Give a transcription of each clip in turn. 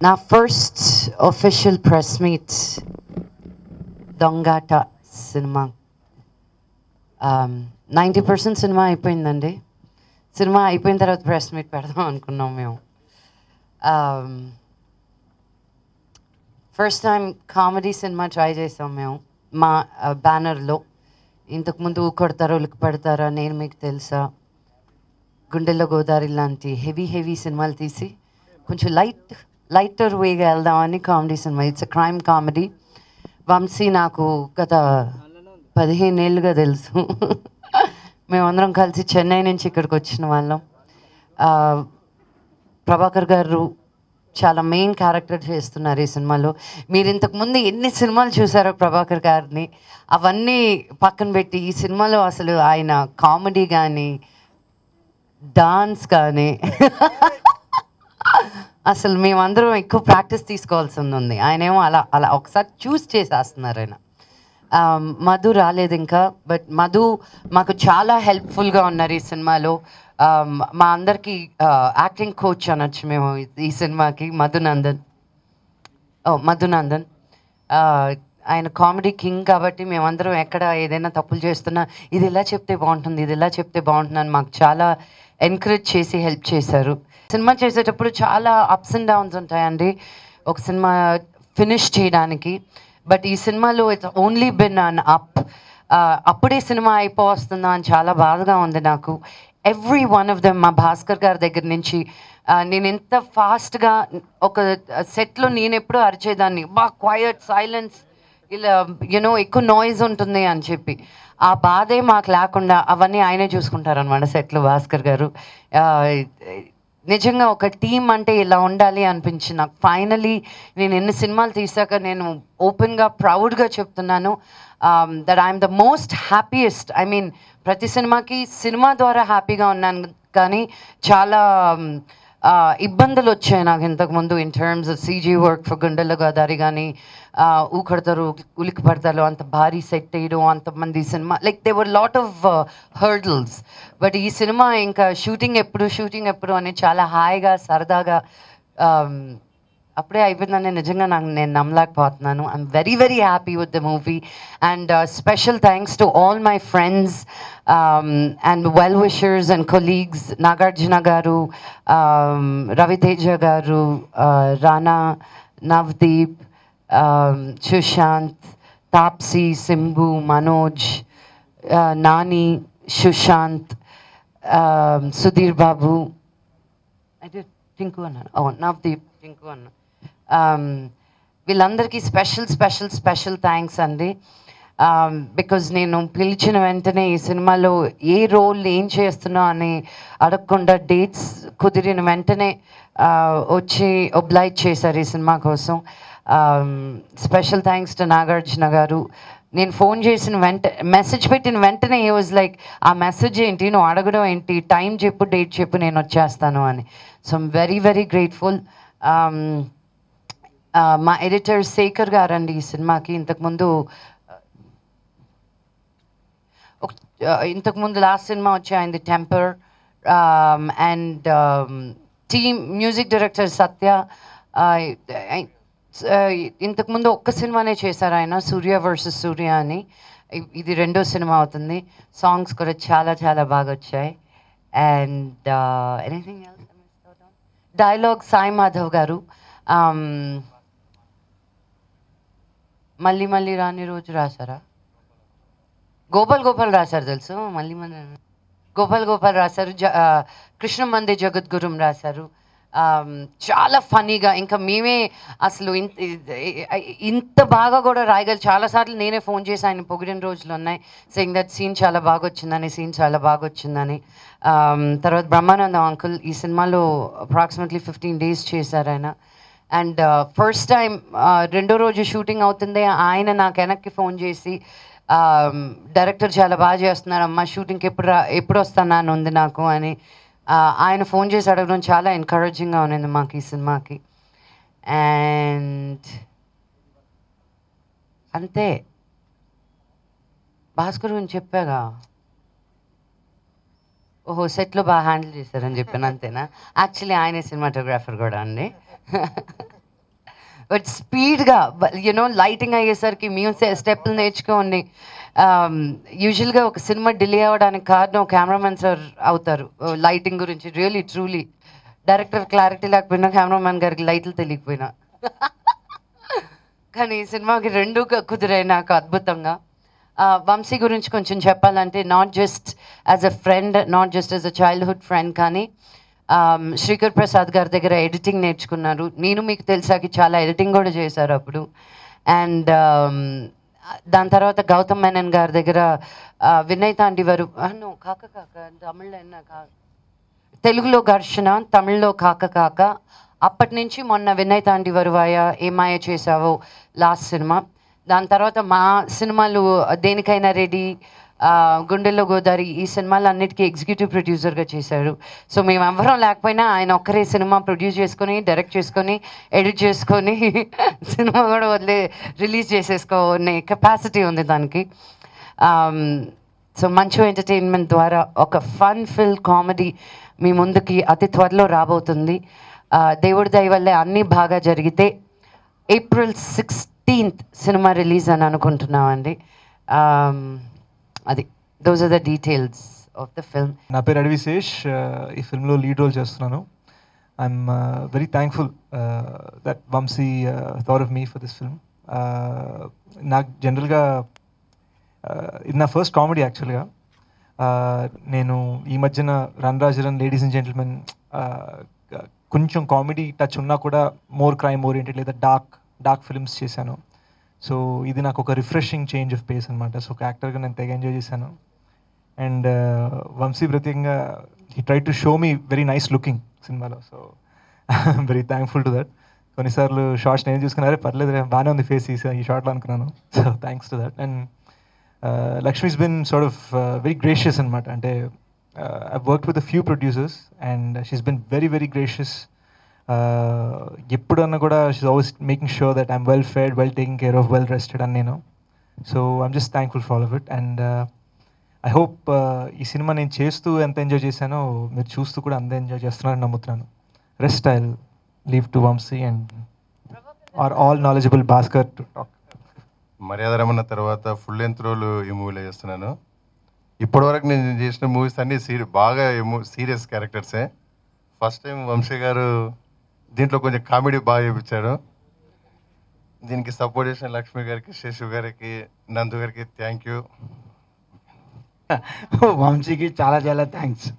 నా first official press meet దొంగాట cinema. 90% cinema అయిపోయిందండి. Cinema అయిపోయిన తర్వాత ప్రెస్ మీట్ పెడదాం అనుకున్నాం మేము. First time comedy cinema try చేసాం మేము మా బ్యానర్లో. ఇంతకుముందు కొడతారో ఉలికి పెడతారా, నేను మీకు తెలుసా, గుండెల్లో గోదావరి లాంటి హెవీ సినిమాలు తీసి కొంచెం లైటర్ వేగా వెళ్దామని comedy cinema. It's a crime comedy. Vamsi నాకు గత 15 ఏళ్ళుగా తెలుసు. మేమందరం కలిసి చెన్నై నుంచి ఇక్కడికి వచ్చిన వాళ్ళం. ప్రభాకర్ గారు చాలా మెయిన్ క్యారెక్టర్ చేస్తున్నారు ఈ సినిమాలో. మీరు ఇంతకుముందు ఎన్ని సినిమాలు చూసారో ప్రభాకర్ గారిని, అవన్నీ పక్కన పెట్టి ఈ సినిమాలో అసలు ఆయన కామెడీ కానీ డాన్స్ కానీ అసలు మేమందరం ఎక్కువ ప్రాక్టీస్ తీసుకోవాల్సి ఉంది. ఆయనేమో అలా ఒకసారి చూస్ చేసేస్తున్నారు ఆయన. మధు రాలేదు ఇంకా, బట్ మధు మాకు చాలా హెల్ప్ఫుల్గా ఉన్నారు ఈ సినిమాలో. మా అందరికీ యాక్టింగ్ కోచ్ అనొచ్చు మేము ఈ సినిమాకి. మధునందన్ ఆయన కామెడీ కింగ్ కాబట్టి మేమందరం ఎక్కడ ఏదైనా తప్పులు చేస్తున్నా ఇది ఇలా చెప్తే బాగుంటుంది, ఇది ఇలా చెప్తే బాగుంటుంది అని మాకు చాలా ఎంకరేజ్ చేసి హెల్ప్ చేశారు. సినిమా చేసేటప్పుడు చాలా అప్స్ అండ్ డౌన్స్ ఉంటాయండి ఒక సినిమా ఫినిష్ చేయడానికి. బట్ ఈ సినిమాలో it's only been an up. అప్పుడే సినిమా అయిపోతుందా అని చాలా బాధగా ఉంది నాకు. ఎవ్రీ వన్ ఆఫ్ దెమ్, మా భాస్కర్ గారి దగ్గర నుంచి, నేను ఎంత ఫాస్ట్గా ఒక సెట్లో నేను ఎప్పుడూ అరిచేదాన్ని, క్వయట్ సైలెన్స్, ఇలా ఎక్కువ నాయిస్ ఉంటుంది అని చెప్పి. ఆ బాధే మాకు లేకుండా అవన్నీ ఆయనే చూసుకుంటారనమాట సెట్లో భాస్కర్ గారు. నిజంగా ఒక టీం అంటే ఇలా ఉండాలి అనిపించింది నాకు. ఫైనలీ నేను ఎన్ని సినిమాలు తీసాక నేను ఓపెన్గా ప్రౌడ్గా చెప్తున్నాను that I'm the most happiest. I mean ప్రతి సినిమా ద్వారా హ్యాపీగా ఉన్నాను, కానీ చాలా ఇబ్బందులు వచ్చాయి నాకు ఇంతకుముందు in terms of CG work for గుండెల్లో గోదావరి కానీ, ఊకడతారు ఉలికి పడతారు, అంత భారీ సెట్ వేయడం, అంతమంది cinema, like they were lot of hurdles. But ఈ సినిమా ఇంకా షూటింగ్ ఎప్పుడు అని చాలా హాయిగా సరదాగా అప్పుడే అయిపోయిందని నిజంగా నేను నమ్మలేకపోతున్నాను. I'm very happy with the movie. And special thanks to all my friends and well wishers and colleagues. Nagarjuna గారు, రవితేజ గారు, రానా, నవదీప్, సుశాంత్, తాప్సీ, సింబు, మనోజ్, నాని, సుశాంత్, సుధీర్ బాబు, టింకు అన్నాను, నవదీప్, టింకు అన్న, వీళ్ళందరికీ స్పెషల్ థ్యాంక్స్ అండి. బికాజ్ నేను పిలిచిన వెంటనే ఈ సినిమాలో ఏ రోల్ ఏం చేస్తున్నా అని అడగకుండా డేట్స్ కుదిరిన వెంటనే వచ్చి ఒబ్లైజ్ చేశారు ఈ సినిమా కోసం. స్పెషల్ థ్యాంక్స్ టు నాగార్జున గారు. నేను ఫోన్ చేసిన మెసేజ్ పెట్టిన వెంటనే హీ వాజ్ లైక్, ఆ మెసేజ్ ఏంటి, నువ్వు అడగడం ఏంటి, టైం చెప్పు, డేట్ చెప్పు, నేను వచ్చేస్తాను అని. So I'm very grateful. మా ఎడిటర్ శేఖర్ గారండి ఈ సినిమాకి. ఇంతకుముందు లాస్ట్ సినిమా వచ్చి ఆయనది Temper. And team music director Satya. ఇంతకుముందు ఒక్క సినిమానే చేశారు ఆయన, సూర్య వర్సెస్ సూర్య అని. ఇది 2వ సినిమా అవుతుంది. సాంగ్స్ కూడా చాలా బాగా వచ్చాయి. And anything else? Dialogue Sai Madhav గారు. మళ్ళీ రాని రోజు రాశారా? గోపాల్ రాశారు తెలుసు. మళ్ళీ గోపాల్ రాశారు. కృష్ణమంది జగద్గురుం రాశారు. చాలా ఫనీగా, ఇంకా మేమే అసలు ఇంత బాగా కూడా రాయగలరు. చాలాసార్లు నేనే ఫోన్ చేసి ఆయన పొగిడిన రోజులు ఉన్నాయి, సెయింగ్ దట్ సీన్ చాలా బాగా వచ్చిందని. తర్వాత బ్రహ్మానందం అంకుల్ ఈ సినిమాలో అప్రాక్సిమేట్లీ 15 days చేశారు ఆయన. అండ్ ఫస్ట్ టైం 2వ రోజు షూటింగ్ అవుతుంది, ఆయన నాకు వెనక్కి ఫోన్ చేసి, డైరెక్టర్ చాలా బాగా చేస్తున్నారమ్మా, షూటింగ్కి ఎప్పుడు వస్తానా అని ఉంది నాకు అని ఆయన ఫోన్ చేసి అడగడం చాలా ఎంకరేజింగ్గా ఉన్నింది మాకు ఈ సినిమాకి. అండ్ అంతే. భాస్కర్ గురించి చెప్పాగా, ఓహో సెట్లో బాగా హ్యాండిల్ చేశారని చెప్పాను, అంతేనా? యాక్చువల్లీ ఆయనే సినిమాటోగ్రాఫర్ కూడా అండి. బట్ స్పీడ్గా లైటింగ్ అయ్యేసరికి మ్యూజిక్ స్టెప్పులు నేర్చుకోండి. యూజువల్గా ఒక సినిమా డిలే అవ్వడానికి కారణం కెమెరామెన్ సార్ అవుతారు లైటింగ్ గురించి. రియలీ ట్రూలీ డైరెక్టర్ క్లారిటీ లేకపోయినా కెమెరామెన్ గారికి లైట్లు తెలియకపోయినా కానీ ఈ సినిమాకి రెండు కుదిరాయి నాకు అద్భుతంగా. వంశీ గురించి కొంచెం చెప్పాలంటే not just as a friend, not just as a childhood friend, కానీ శ్రీకర్ ప్రసాద్ గారి దగ్గర ఎడిటింగ్ నేర్చుకున్నారు. నేను మీకు తెలిసాకి చాలా ఎడిటింగ్ కూడా చేశారు అప్పుడు. అండ్ దాని తర్వాత గౌతమ్ మేనన్ గారి దగ్గర వినయ్ తాండి వారు కాక తమిళ్లో తెలుగులో ఘర్షణ, తమిళ్లో కాక. అప్పటి నుంచి మొన్న వినయ్ తాండి వరువాయ, ఏమాయ చేసావో లాస్ట్ సినిమా. దాని తర్వాత మా సినిమాలు దేనికైనా రెడీ, గుండెల్లో గోదావరి, ఈ సినిమాలు అన్నిటికీ ఎగ్జిక్యూటివ్ ప్రొడ్యూసర్గా చేశారు. సో మేము ఎవరం లేకపోయినా ఆయన ఒక్కరే సినిమా ప్రొడ్యూస్ చేసుకొని, డైరెక్ట్ చేసుకొని, ఎడిట్ చేసుకొని సినిమా కూడా రిలీజ్ చేసేసుకోనే కెపాసిటీ ఉంది దానికి. సో మంచు ఎంటర్టైన్మెంట్ ద్వారా ఒక ఫన్ ఫిల్ కామెడీ మీ ముందుకి అతి త్వరలో రాబోతుంది. దేవుడి దయ వల్లే అన్నీ బాగా జరిగితే April 16th సినిమా రిలీజ్ అని అనుకుంటున్నామండి. అది those are the details of the film. నా పేరు అడవిశేష్, ఈ ఫిల్మ్లో లీడ్ రోల్ చేస్తున్నాను. I'm very thankful that Vamsi thought of me for this film. నాకు జనరల్గా ఇది నా ఫస్ట్ కామెడీ యాక్చువల్గా. నేను ఈ మధ్యన Run Raja Run, Ladies and Gentlemen కొంచెం కామెడీ టచ్ ఉన్నా కూడా మోర్ క్రైమ్ ఓరియంటెడ్ లేదా డార్క్ ఫిల్మ్స్ చేశాను. సో ఇది నాకు ఒక రిఫ్రెషింగ్ చేంజ్ ఆఫ్ పేస్ అనమాట. సో ఒక యాక్టర్గా నేను తెగ ఎంజాయ్ చేశాను. అండ్ వంశీ ప్రత్యేకంగా he try to show me very nice looking సినిమాలో. So I'm very thankful to that. కొన్నిసార్లు షార్ట్స్ నేను చూసుకున్నారే పర్లేదు బాగానే ఉంది ఫేస్ ఈ షార్ట్లో అనుకున్నాను. So thanks to that. And Lakshmi's been sort of very gracious అనమాట. అంటే I've worked with a few producers and she's been very, very gracious. ఎప్పుడన్నా కూడా she's always making sure that I'm well fed, well taken care of, well rested అని నేను. So I'm just thankful for all of it. And I hope ఈ cinema నేను చేస్తూ ఎంత enjoy చేశానో మీరు చూస్తూ కూడా అంతే ఎంజాయ్ చేస్తున్నారని నమ్ముతున్నాను. Rest I'll leave to Vamsi and our all knowledgeable Bhaskar to talk. మర్యాద రమణ తర్వాత ఫుల్ లెంత్ రోల్ ఈ మూవీలో చేస్తున్నాను. ఇప్పటివరకు నేను చేసిన మూవీస్ అన్నీ బాగా సీరియస్ క్యారెక్టర్సే. ఫస్ట్ టైం వంశీ గారు దీంట్లో కొంచెం కామెడీ బాగా చూపించాడు. దీనికి సపోర్ట్ చేసిన లక్ష్మి గారికి, శేషు గారికి, నందు గారికి థ్యాంక్ యూ. వంశీకి చాలా చాలా థ్యాంక్స్.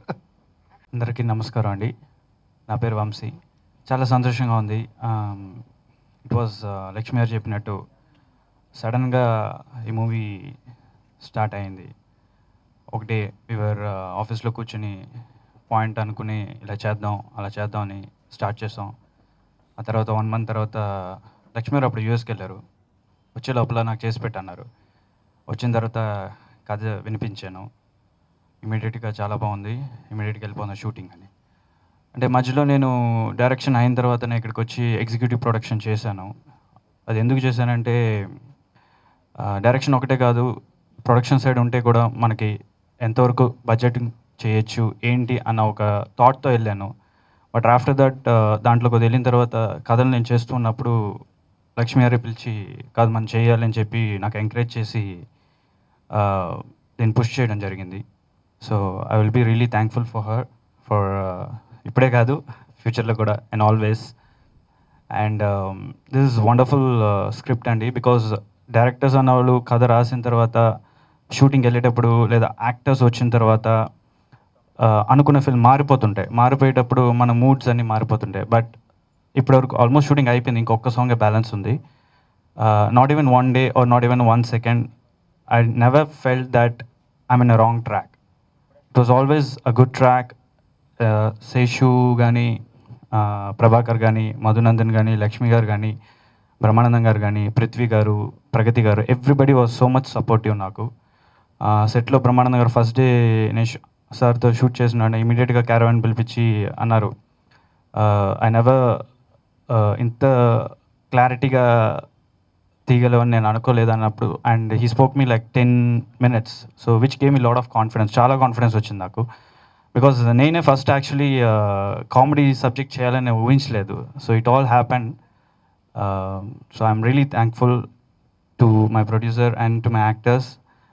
అందరికీ నమస్కారం అండి. నా పేరు వంశీ. చాలా సంతోషంగా ఉంది. ఇట్ వాజ్ లక్ష్మి గారు చెప్పినట్టు సడన్గా ఈ మూవీ స్టార్ట్ అయింది. ఒకటే వివర్ ఆఫీస్లో కూర్చొని పాయింట్ అనుకుని ఇలా చేద్దాం అలా చేద్దాం అని స్టార్ట్ చేసాం. ఆ తర్వాత 1 month తర్వాత లక్ష్మి గారు అప్పుడు యూఎస్కి వెళ్ళారు. వచ్చే లోపల నాకు చేసి పెట్టన్నారు. వచ్చిన తర్వాత కథ వినిపించాను. ఇమీడియట్గా చాలా బాగుంది, ఇమీడియట్గా వెళ్ళిపోయింది షూటింగ్ అని. అంటే మధ్యలో నేను డైరెక్షన్ అయిన తర్వాత నేను ఇక్కడికి వచ్చి ఎగ్జిక్యూటివ్ ప్రొడక్షన్ చేశాను. అది ఎందుకు చేశానంటే డైరెక్షన్ ఒకటే కాదు, ప్రొడక్షన్ సైడ్ ఉంటే కూడా మనకి ఎంతవరకు బడ్జెటింగ్ చేయొచ్చు ఏంటి అన్న ఒక థాట్తో వెళ్ళాను. బట్ ఆఫ్టర్ దట్ దాంట్లో కొద్దిగా వెళ్ళిన తర్వాత కథలు నేను చేస్తున్నప్పుడు లక్ష్మి గారి పిలిచి కాదు మనం చేయాలని చెప్పి నాకు ఎంకరేజ్ చేసి నేను పుష్ చేయడం జరిగింది. So I will be really thankful for her for ఇప్పుడే కాదు ఫ్యూచర్లో కూడా and always. And this is wonderful script అండి. బికాజ్ డైరెక్టర్స్ అన్న వాళ్ళు కథ రాసిన తర్వాత షూటింగ్కి వెళ్ళేటప్పుడు లేదా యాక్టర్స్ వచ్చిన తర్వాత అనుకున్న ఫిల్మ్ మారిపోయేటప్పుడు మన మూడ్స్ అన్నీ మారిపోతుంటాయి. బట్ ఇప్పటివరకు ఆల్మోస్ట్ షూటింగ్ అయిపోయింది, ఇంకొక సాంగే బ్యాలెన్స్ ఉంది. Not even 1 day or not even 1 second I never felt that I'm in a wrong track. It was always a good track. Seshu కానీ, ప్రభాకర్ కానీ, మధునందన్ కానీ, లక్ష్మి గారు కానీ, బ్రహ్మానందం గారు కానీ, పృథ్వీ గారు, ప్రగతి గారు, everybody was so much supportive నాకు. సెట్లో బ్రహ్మానందం గారు ఫస్ట్ డే నేను సార్తో షూట్ చేసినాను. ఇమీడియట్గా క్యారవాన్ పిలిపించి అన్నారు ఐ నెవర్ ఇంత క్లారిటీగా తీయగలవని నేను అనుకోలేదు అన్నప్పుడు. And he spoke me like 10 minutes. So which game me lot of confidence, చాలా కాన్ఫిడెన్స్ వచ్చింది నాకు. బికాజ్ నేనే ఫస్ట్ యాక్చువల్లీ కామెడీ సబ్జెక్ట్ చేయాలని ఊహించలేదు. So it all happen. So I'm really thankful to my producer and to my actors